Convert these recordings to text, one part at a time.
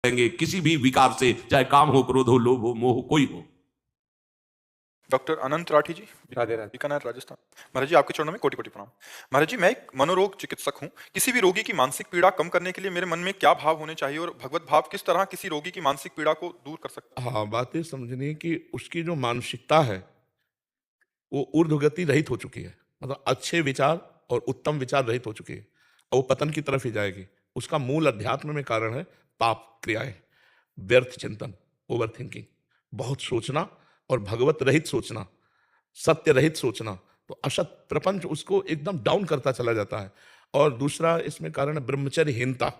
रहेंगे किसी भी विकार से, चाहे काम हो, क्रोध हो, लोभ हो, मोह हो, कोई हो। डॉक्टर अनंत राठी जी, राधे राधे। बीकानेर, राजस्थान। महाराज जी, आपके चरणों में कोटि कोटि प्रणाम। महाराज जी, मैं एक मनोरोग चिकित्सक हूँ। किसी भी रोगी की मानसिक पीड़ा कम करने के लिए मेरे मन में क्या भाव होने चाहिए और भगवत भाव किस तरह किसी रोगी की मानसिक पीड़ा को दूर कर सकता है? हाँ, बात ये समझनी कि उसकी जो मानसिकता है वो ऊर्ध्वगति रहित हो चुकी है, मतलब अच्छे विचार और उत्तम विचार रहित हो चुकी है और वो पतन की तरफ ही जाएगी। उसका मूल अध्यात्म में कारण है पाप क्रियाएं, व्यर्थ चिंतन, ओवर थिंकिंग, बहुत सोचना और भगवत रहित सोचना, सत्य रहित सोचना। तो असत प्रपंच उसको एकदम डाउन करता चला जाता है। और दूसरा इसमें कारण है ब्रह्मचर्यहीनता।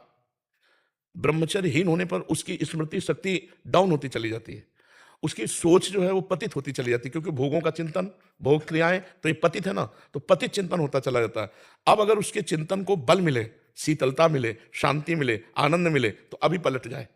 ब्रह्मचर्यहीन होने पर उसकी स्मृति शक्ति डाउन होती चली जाती है, उसकी सोच जो है वो पतित होती चली जाती है, क्योंकि भोगों का चिंतन, भोग क्रियाएं तो ये पतित है ना, तो पतित चिंतन होता चला जाता है। अब अगर उसके चिंतन को बल मिले, शीतलता मिले, शांति मिले, आनंद मिले, तो अभी पलट जाए।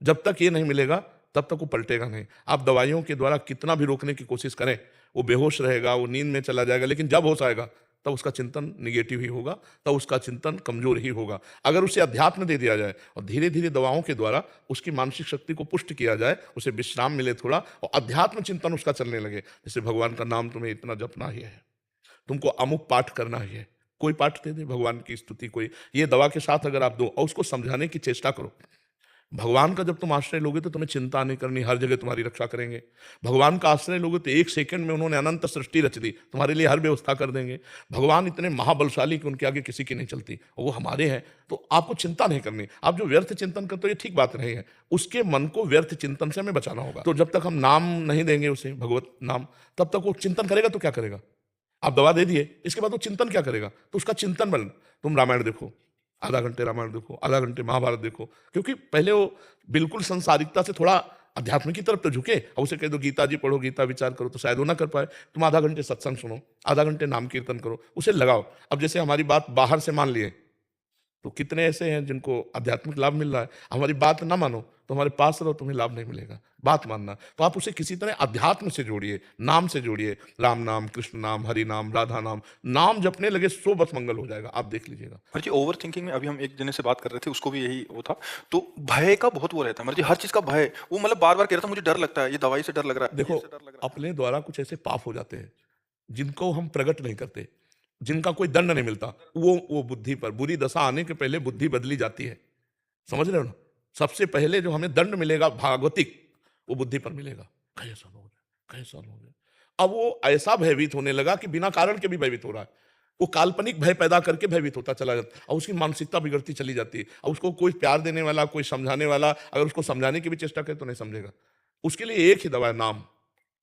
जब तक ये नहीं मिलेगा तब तक वो पलटेगा नहीं। आप दवाइयों के द्वारा कितना भी रोकने की कोशिश करें, वो बेहोश रहेगा, वो नींद में चला जाएगा, लेकिन जब होश आएगा तब उसका चिंतन निगेटिव ही होगा, तब उसका चिंतन कमजोर ही होगा। अगर उसे अध्यात्म दे दिया जाए और धीरे धीरे दवाओं के द्वारा उसकी मानसिक शक्ति को पुष्ट किया जाए, उसे विश्राम मिले थोड़ा और अध्यात्म चिंतन उसका चलने लगे, जैसे भगवान का नाम तुम्हें इतना जपना ही है, तुमको अमुक पाठ करना ही है, कोई पाठ दे दे भगवान की स्तुति, कोई ये दवा के साथ अगर आप दो और उसको समझाने की चेष्टा करो। भगवान का जब तुम आश्रय लोगे तो तुम्हें चिंता नहीं करनी, हर जगह तुम्हारी रक्षा करेंगे। भगवान का आश्रय लोगे तो एक सेकंड में उन्होंने अनंत सृष्टि रच दी, तुम्हारे लिए हर व्यवस्था कर देंगे। भगवान इतने महाबलशाली कि उनके आगे किसी की नहीं चलती, और वो हमारे हैं, तो आपको चिंता नहीं करनी। आप जो व्यर्थ चिंतन करते हो ये ठीक बात नहीं है, उसके मन को व्यर्थ चिंतन से हमें बचाना होगा। तो जब तक हम नाम नहीं देंगे उसे, भगवत नाम, तब तक वो चिंतन करेगा तो क्या करेगा? आप दवा दे दिए, इसके बाद वो चिंतन क्या करेगा? तो उसका चिंतन बन, तुम रामायण देखो, आधा घंटे रामायण देखो, आधा घंटे महाभारत देखो, क्योंकि पहले वो बिल्कुल संसारिकता से थोड़ा अध्यात्म की तरफ तो झुके, और उसे कह दो गीता जी पढ़ो, गीता विचार करो, तो शायद वो ना कर पाए। तुम आधा घंटे सत्संग सुनो, आधा घंटे नाम कीर्तन करो, उसे लगाओ। अब जैसे हमारी बात बाहर से मान लिए, तो कितने ऐसे हैं जिनको आध्यात्मिक लाभ मिल रहा है। हमारी बात ना मानो तो हमारे पास रहो, तुम्हें लाभ नहीं मिलेगा। बात मानना, तो आप उसे किसी तरह अध्यात्म से जोड़िए, नाम से जोड़िए, राम नाम, कृष्ण नाम, हरि नाम, राधा नाम, नाम जपने लगे सो बस मंगल हो जाएगा, आप देख लीजिएगा। महाराज जी, ओवर थिंकिंग में अभी हम एक जने से बात कर रहे थे, उसको भी यही वो था। तो भय का बहुत वो रहता है महाराज जी, हर चीज का भय। वो मतलब बार बार कह रहा था मुझे डर लगता है, ये दवाई से डर लग रहा है, देखो, ये से डर लग रहा है। अपने द्वारा कुछ ऐसे पाप हो जाते हैं जिनको हम प्रकट नहीं करते, जिनका कोई दंड नहीं मिलता, वो बुद्धि पर, बुरी दशा आने के पहले बुद्धि बदली जाती है। समझ रहे हो ना? सबसे पहले जो हमें दंड मिलेगा भागवतिक, वो बुद्धि पर मिलेगा। कई साल हो गए, कई साल हो गए। अब वो ऐसा भयभीत होने लगा कि बिना कारण के भी भयभीत हो रहा है। वो काल्पनिक भय पैदा करके भयभीत होता चला जाता है, और उसकी मानसिकता बिगड़ती चली जाती है। और उसको कोई प्यार देने वाला, कोई समझाने वाला अगर उसको समझाने की भी चेष्टा करे तो नहीं समझेगा। उसके लिए एक ही दवा है, नाम,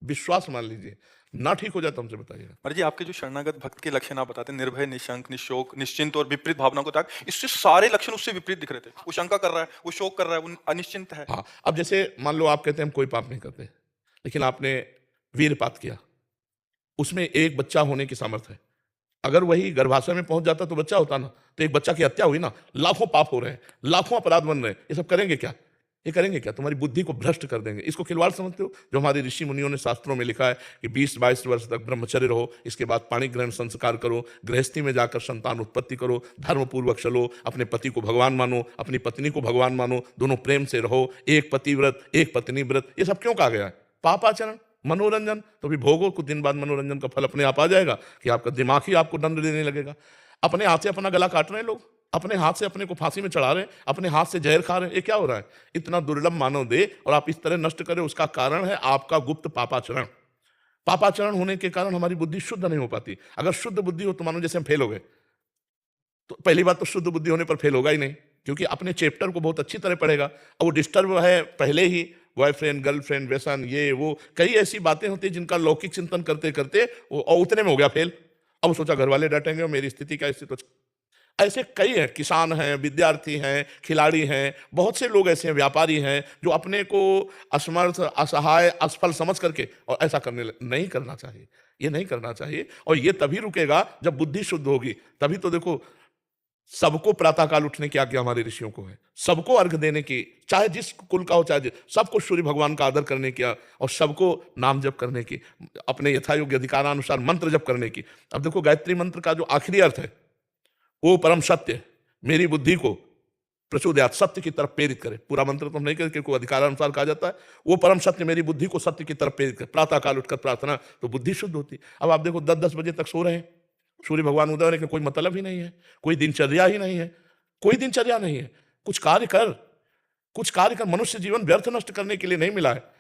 विश्वास मान लीजिए। ना ठीक हो जाए तो हमसे बताइएगा। महाराज जी, आपके जो शरणागत भक्त के लक्षण आप बताते हैं, निर्भय, निशंक, निशोक, निश्चिंत और विपरीत भावना को त्याग, इससे सारे लक्षण उससे विपरीत दिख रहे थे। वो शंका कर रहा है, वो शोक कर रहा है, वो अनिश्चिंत है। हाँ, अब जैसे मान लो आप कहते हैं हम कोई पाप नहीं करते, लेकिन आपने वीरपात किया, उसमें एक बच्चा होने की सामर्थ्य है। अगर वही गर्भाशय में पहुंच जाता तो बच्चा होता ना, तो एक बच्चा की हत्या हुई ना। लाखों पाप हो रहे हैं, लाखों अपराध बन रहे हैं, ये सब करेंगे क्या? ये करेंगे क्या? तुम्हारी बुद्धि को भ्रष्ट कर देंगे। इसको खिलवाड़ समझते हो? जो हमारे ऋषि मुनियों ने शास्त्रों में लिखा है कि 20-22 वर्ष तक ब्रह्मचर्य रहो, इसके बाद पाणी ग्रहण संस्कार करो, गृहस्थी में जाकर संतान उत्पत्ति करो, धर्मपूर्वक चलो, अपने पति को भगवान मानो, अपनी पत्नी को भगवान मानो, दोनों प्रेम से रहो, एक पति व्रत, एक पत्नी व्रत। ये सब क्यों कहा गया है? पापाचरण, मनोरंजन, तो भी भोगो, कुछ दिन बाद मनोरंजन का फल अपने आप आ जाएगा कि आपका दिमाग ही आपको दंड देने लगेगा। अपने हाथ से अपना गला काट रहे हैं लोग, अपने हाथ से अपने को फांसी में चढ़ा रहे हैं, अपने हाथ से जहर खा रहे हैं। ये क्या हो रहा है? इतना दुर्लभ मानव दे और आप इस तरह नष्ट करें, उसका कारण है आपका गुप्त पापाचरण। पापाचरण होने के कारण हमारी बुद्धि शुद्ध नहीं हो पाती। अगर शुद्ध बुद्धि हो तो मानो जैसे हम फेल हो गए, तो पहली बात तो शुद्ध बुद्धि होने पर फेल होगा ही नहीं, क्योंकि अपने चैप्टर को बहुत अच्छी तरह पढ़ेगा। और वो डिस्टर्ब है पहले ही, बॉयफ्रेंड, गर्लफ्रेंड, व्यसन, ये वो कई ऐसी बातें होती हैं जिनका लौकिक चिंतन करते करते वो और उतने में हो गया फेल। अब वो सोचा घर वाले डांटेंगे और मेरी स्थिति क्या स्थिति। तो ऐसे कई हैं, किसान हैं, विद्यार्थी हैं, खिलाड़ी हैं, बहुत से लोग ऐसे हैं, व्यापारी हैं, जो अपने को असमर्थ, असहाय, असफल समझ करके और ऐसा नहीं करना चाहिए। ये नहीं करना चाहिए, और ये तभी रुकेगा जब बुद्धि शुद्ध होगी। तभी तो देखो, सबको प्रातःकाल उठने की आज्ञा हमारे ऋषियों को है, सबको अर्घ देने की, चाहे जिस कुल का हो, चाहे सबको सूर्य भगवान का आदर करने की, और सबको नाम जप करने की, अपने यथायोग्य अधिकारानुसार मंत्र जप करने की। अब देखो, गायत्री मंत्र का जो आखिरी अर्थ है वो परम सत्य, मेरी बुद्धि को प्रचोदयात्, सत्य की तरफ प्रेरित करे। पूरा मंत्र तो हम नहीं करके कोई अधिकारानुसार कहा जाता है, वो परम सत्य मेरी बुद्धि को सत्य की तरफ प्रेरित करे। प्रातः काल उठकर प्रार्थना तो बुद्धि शुद्ध होती। अब आप देखो 10-10 बजे तक सो रहे हैं, सूर्य भगवान उदय होने का कोई मतलब ही नहीं है, कोई दिनचर्या ही नहीं है, कोई दिनचर्या नहीं है। कुछ कार्य कर, कुछ कार्य कर। मनुष्य जीवन व्यर्थ नष्ट करने के लिए नहीं मिला है।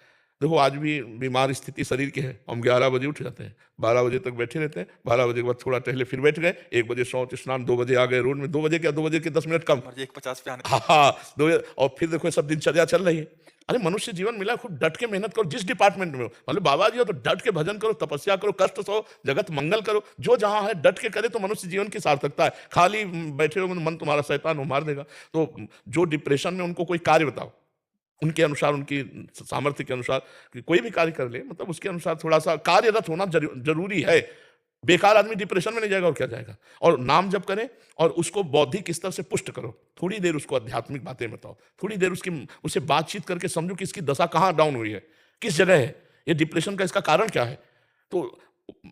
देखो आज भी बीमार स्थिति शरीर की है, हम 11 बजे उठ जाते हैं, 12 बजे तक बैठे रहते हैं, 12 बजे के बाद थोड़ा टहले फिर बैठ गए, 1 बजे शौच स्नान, 2 बजे आ गए रोड में, 2 बजे क्या, 2 बजे के 10 मिनट कम, महाराज जी 1:50 पे आने। हाँ 2 बजे, और फिर देखो ये सब दिनचर्या चल रही है। अरे मनुष्य जीवन मिला, खूब डट के मेहनत करो, जिस डिपार्टमेंट में हो। मतलब बाबा जी हो तो डट के भजन करो, तपस्या करो, कष्ट सहो, जगत मंगल करो, जो जहां है डट के करे तो मनुष्य जीवन की सार्थकता है। खाली बैठे हो मन तुम्हारा शैतान वो मार देगा। तो जो डिप्रेशन में, उनको कोई कार्य बताओ, उनके अनुसार, उनकी सामर्थ्य के अनुसार कि कोई भी कार्य कर ले, मतलब उसके अनुसार थोड़ा सा कार्यरत होना जरूरी है। बेकार आदमी डिप्रेशन में नहीं जाएगा और क्या जाएगा। और नाम जप करें और उसको बौद्धिक स्तर से पुष्ट करो। थोड़ी देर उसको आध्यात्मिक बातें बताओ, थोड़ी देर उससे बातचीत करके समझो कि इसकी दशा कहाँ डाउन हुई है, किस जगह है, ये डिप्रेशन का इसका कारण क्या है। तो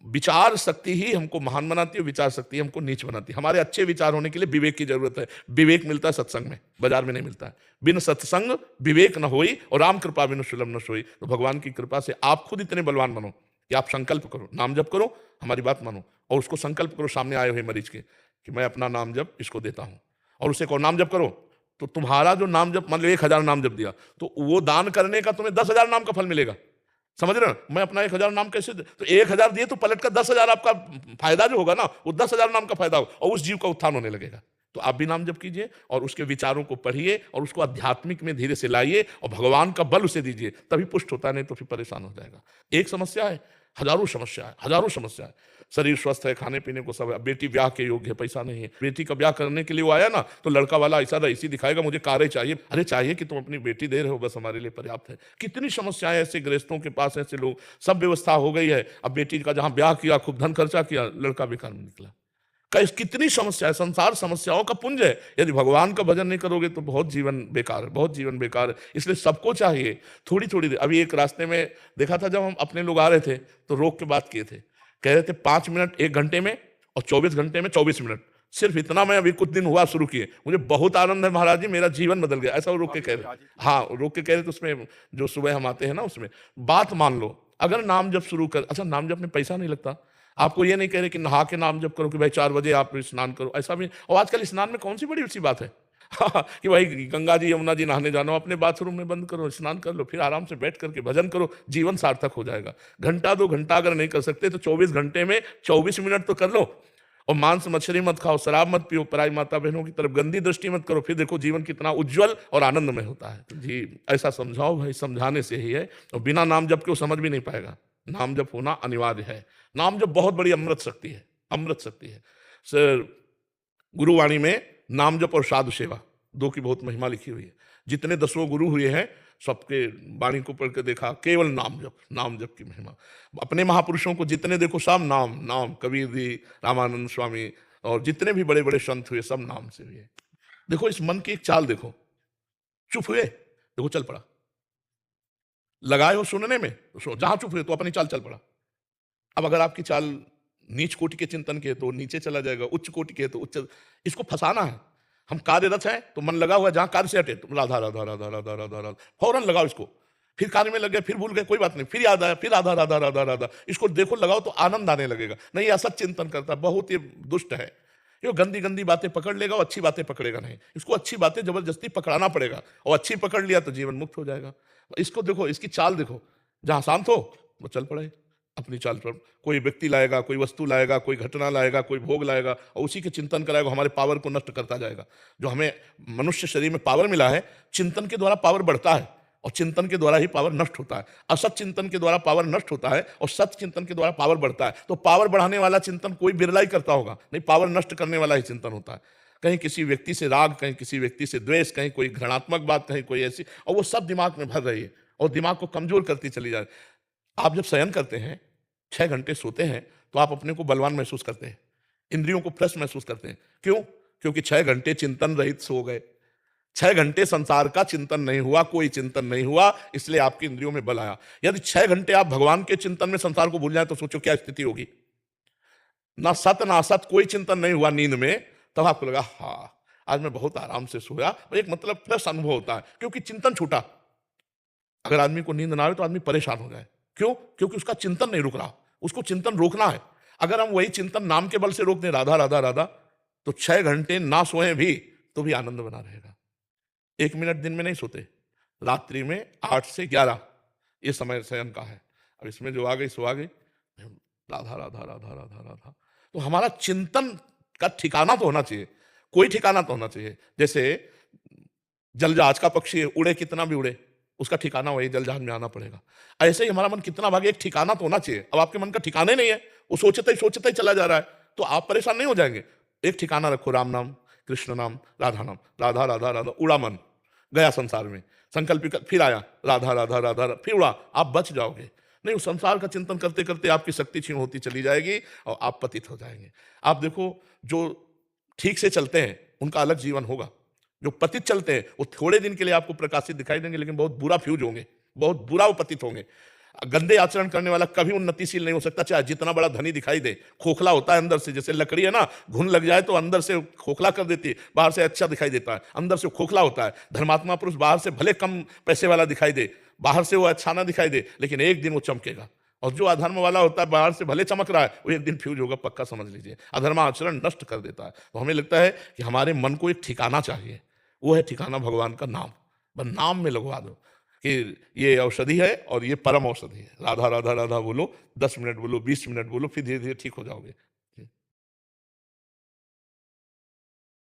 विचार शक्ति ही हमको महान बनाती है, विचार शक्ति हमको नीच बनाती है। हमारे अच्छे विचार होने के लिए विवेक की जरूरत है। विवेक मिलता है सत्संग में, बाजार में नहीं मिलता है। बिन सत्संग विवेक न होई, और राम कृपा बिन सुलभ न सोई। तो भगवान की कृपा से आप खुद इतने बलवान बनो कि आप संकल्प करो, नाम जप करो, हमारी बात मानो, और उसको संकल्प करो सामने आए हुए मरीज के कि मैं अपना नाम जप इसको देता हूं, और उसे कहो नाम जप करो। तो तुम्हारा जो नाम जप, मान लो 1000 नाम जप दिया, तो वो दान करने का तुम्हें 10,000 नाम का फल मिलेगा। समझ रहे हो, मैं अपना 1000 नाम कैसे दे? तो 1000 दिए तो पलट का 10,000 आपका फायदा जो होगा ना, वो 10,000 नाम का फायदा होगा, और उस जीव का उत्थान होने लगेगा। तो आप भी नाम जप कीजिए और उसके विचारों को पढ़िए और उसको आध्यात्मिक में धीरे से लाइए और भगवान का बल उसे दीजिए, तभी पुष्ट होता है, नहीं तो फिर परेशान हो जाएगा। एक समस्या है, हजारों समस्या है, हजारों समस्या है। शरीर स्वस्थ है, खाने पीने को सब है, बेटी ब्याह के योग्य है, पैसा नहीं है। बेटी का ब्याह करने के लिए वो आया ना, तो लड़का वाला ऐसा रईसी दिखाएगा, मुझे कारें चाहिए। अरे चाहिए कि तुम अपनी बेटी दे रहे हो, बस हमारे लिए पर्याप्त है। कितनी समस्याएं ऐसे गृहस्थों के पास, ऐसे लोग, सब व्यवस्था हो गई है, अब बेटी का जहां ब्याह किया, खूब धन खर्चा किया, लड़का बेकार में निकला। कितनी समस्या है, संसार समस्याओं का पुंज है। यदि भगवान का भजन नहीं करोगे तो बहुत जीवन बेकार है, बहुत जीवन बेकार है। इसलिए सबको चाहिए थोड़ी थोड़ी देर। अभी एक रास्ते में देखा था, जब हम अपने लोग आ रहे थे तो रोक के बात किए थे, कह रहे थे 5 मिनट 1 घंटे में और 24 घंटे में 24 मिनट, सिर्फ इतना मैं अभी कुछ दिन हुआ शुरू किए, मुझे बहुत आनंद है महाराज जी, मेरा जीवन बदल गया। ऐसा वो रोक के कह रहे, हाँ रोक के कह रहे थे। उसमें जो सुबह हम आते हैं ना, उसमें बात मान लो, अगर नाम जब शुरू कर, अच्छा नाम जब में पैसा नहीं लगता, आपको ये नहीं कह रहे कि नहा के नाम जप करो कि भाई 4 बजे आप स्नान करो, ऐसा भी। और आजकल स्नान में कौन सी बड़ी सी बात है कि भाई गंगा जी यमुना जी नहाने जाना, अपने बाथरूम में बंद करो, स्नान कर लो, फिर आराम से बैठ करके भजन करो, जीवन सार्थक हो जाएगा। घंटा 2 घंटा अगर नहीं कर सकते तो 24 घंटे में 24 मिनट तो कर लो। और मांस मछली मत खाओ, शराब मत पियो, पराई माता बहनों की तरफ गंदी दृष्टि मत करो, फिर देखो जीवन कितना उज्जवल और आनंदमय होता है। तो जी ऐसा समझाओ भाई, समझाने से ही है। और बिना नाम जप के वो समझ भी नहीं पाएगा। नाम जप होना अनिवार्य है। नाम जप बहुत बड़ी अमृत शक्ति है, अमृत शक्ति है। सर गुरुवाणी में नाम जप और साधु सेवा 2 की बहुत महिमा लिखी हुई है। जितने 10 गुरु हुए हैं सबके वाणी को पढ़ के देखा, केवल नाम जप की महिमा। अपने महापुरुषों को जितने देखो सब नाम नाम, कबीर जी, रामानंद स्वामी और जितने भी बड़े बड़े संत हुए सब नाम से हुए। देखो इस मन की एक चाल देखो, चुप हुए देखो चल पड़ा, लगाए हो सुनने में तो जहां चुप हुए तो अपनी चाल चल पड़ा। अब अगर आपकी चाल नीच कोटि के चिंतन के तो नीचे चला जाएगा, उच्च कोटि के तो उच्च। इसको फंसाना है। हम कार्यरत हैं तो मन लगा हुआ है, जहां कार्य से हटे तो राधा राधा राधा राधा राधा राधा फौरन लगाओ इसको। फिर कार्य में लग गए, फिर भूल गए, कोई बात नहीं, फिर याद आया, फिर राधा राधा राधा राधा, इसको देखो लगाओ तो आनंद आने लगेगा। नहीं असत चिंतन करता, बहुत ही दुष्ट है ये, गंदी गंदी बातें पकड़ लेगा और अच्छी बातें पकड़ेगा नहीं। इसको अच्छी बातें जबरदस्ती पकड़ाना पड़ेगा, और अच्छी पकड़ लिया तो जीवन मुक्त हो जाएगा। इसको देखो, इसकी चाल देखो, जहां शांत हो वो चल पड़े अपनी चाल पर। कोई व्यक्ति लाएगा, कोई वस्तु लाएगा, कोई घटना लाएगा, कोई भोग लाएगा, और उसी के चिंतन कराएगा, हमारे पावर को नष्ट करता जाएगा। जो हमें मनुष्य शरीर में पावर मिला है, चिंतन के द्वारा पावर बढ़ता है और चिंतन के द्वारा ही पावर नष्ट होता है। असत चिंतन के द्वारा पावर नष्ट होता है और सत्य चिंतन के द्वारा पावर बढ़ता है। तो पावर बढ़ाने वाला चिंतन कोई बिरला ही करता होगा, नहीं, पावर नष्ट करने वाला ही चिंतन होता है। कहीं किसी व्यक्ति से राग, कहीं किसी व्यक्ति से द्वेष, कहीं कोई घृणात्मक बात, कहीं कोई ऐसी, और वो सब दिमाग में भर रही है और दिमाग को कमजोर करती चली जाए। आप जब शयन करते हैं, 6 घंटे सोते हैं, तो आप अपने को बलवान महसूस करते हैं, इंद्रियों को फ्रेश महसूस करते हैं। क्यों? क्योंकि 6 घंटे चिंतन रहित सो गए। 6 घंटे संसार का चिंतन नहीं हुआ, कोई चिंतन नहीं हुआ, इसलिए आपकी इंद्रियों में बल आया। यदि 6 घंटे आप भगवान के चिंतन में संसार को भूल जाए तो सोचो क्या स्थिति होगी। ना सत ना असत कोई चिंतन नहीं हुआ नींद में, तब आपको लगा हाँ आज मैं बहुत आराम से सोया, एक मतलब फ्रेश अनुभव होता है, क्योंकि चिंतन छूटा। अगर आदमी को नींद ना आए तो आदमी परेशान हो जाए, क्यों? क्योंकि उसका चिंतन नहीं रुक रहा, उसको चिंतन रोकना है। अगर हम वही चिंतन नाम के बल से रोक दें, राधा राधा राधा, तो 6 घंटे ना सोए भी तो भी आनंद बना रहेगा। 1 मिनट दिन में नहीं सोते, रात्रि में 8 से 11 ये समय शयन का है। अब इसमें जो आ गई सो आ गई, राधा राधा राधा राधा राधा। तो हमारा चिंतन का ठिकाना तो होना चाहिए, कोई ठिकाना तो होना चाहिए। जैसे जलजहाज का पक्षी उड़े कितना भी उड़े, उसका ठिकाना वही जलजहाज में आना पड़ेगा। ऐसे ही हमारा मन कितना भागे, एक ठिकाना तो होना चाहिए। अब आपके मन का ठिकाना ही नहीं है, वो सोचते ही चला जा रहा है, तो आप परेशान नहीं हो जाएंगे। एक ठिकाना रखो, राम नाम, कृष्ण नाम, राधा नाम, राधा राधा राधा, उड़ा मन, गया संसार में, संकल्प फिर आया, राधा राधा राधा, फिर उड़ा, आप बच जाओगे। नहीं, उस संसार का चिंतन करते करते आपकी शक्ति क्षीण होती चली जाएगी और आप पतित हो जाएंगे। आप देखो, जो ठीक से चलते हैं उनका अलग जीवन होगा, जो पतित चलते हैं वो थोड़े दिन के लिए आपको प्रकाशित दिखाई देंगे, लेकिन बहुत बुरा फ्यूज होंगे, बहुत बुरा वो पतित होंगे। गंदे आचरण करने वाला कभी उन्नतिशील नहीं हो सकता, चाहे जितना बड़ा धनी दिखाई दे, खोखला होता है अंदर से। जैसे लकड़ी है ना, घुन लग जाए तो अंदर से खोखला कर देती है, बाहर से अच्छा दिखाई देता है, अंदर से खोखला होता है। धर्मात्मा पुरुष बाहर से भले कम पैसे वाला दिखाई दे, बाहर से वो अच्छा ना दिखाई दे, लेकिन एक दिन वो चमकेगा। और जो अधर्म वाला होता है, बाहर से भले चमक रहा है, वो एक दिन फ्यूज होगा, पक्का समझ लीजिए। अधर्म आचरण नष्ट कर देता है। तो हमें लगता है कि हमारे मन को एक ठिकाना चाहिए, वो है ठिकाना भगवान का नाम। बस नाम में लगवा दो कि ये औषधि है और ये परम औषधि है। राधा राधा राधा बोलो, 10 मिनट बोलो, 20 मिनट बोलो, फिर धीरे धीरे ठीक हो जाओगे।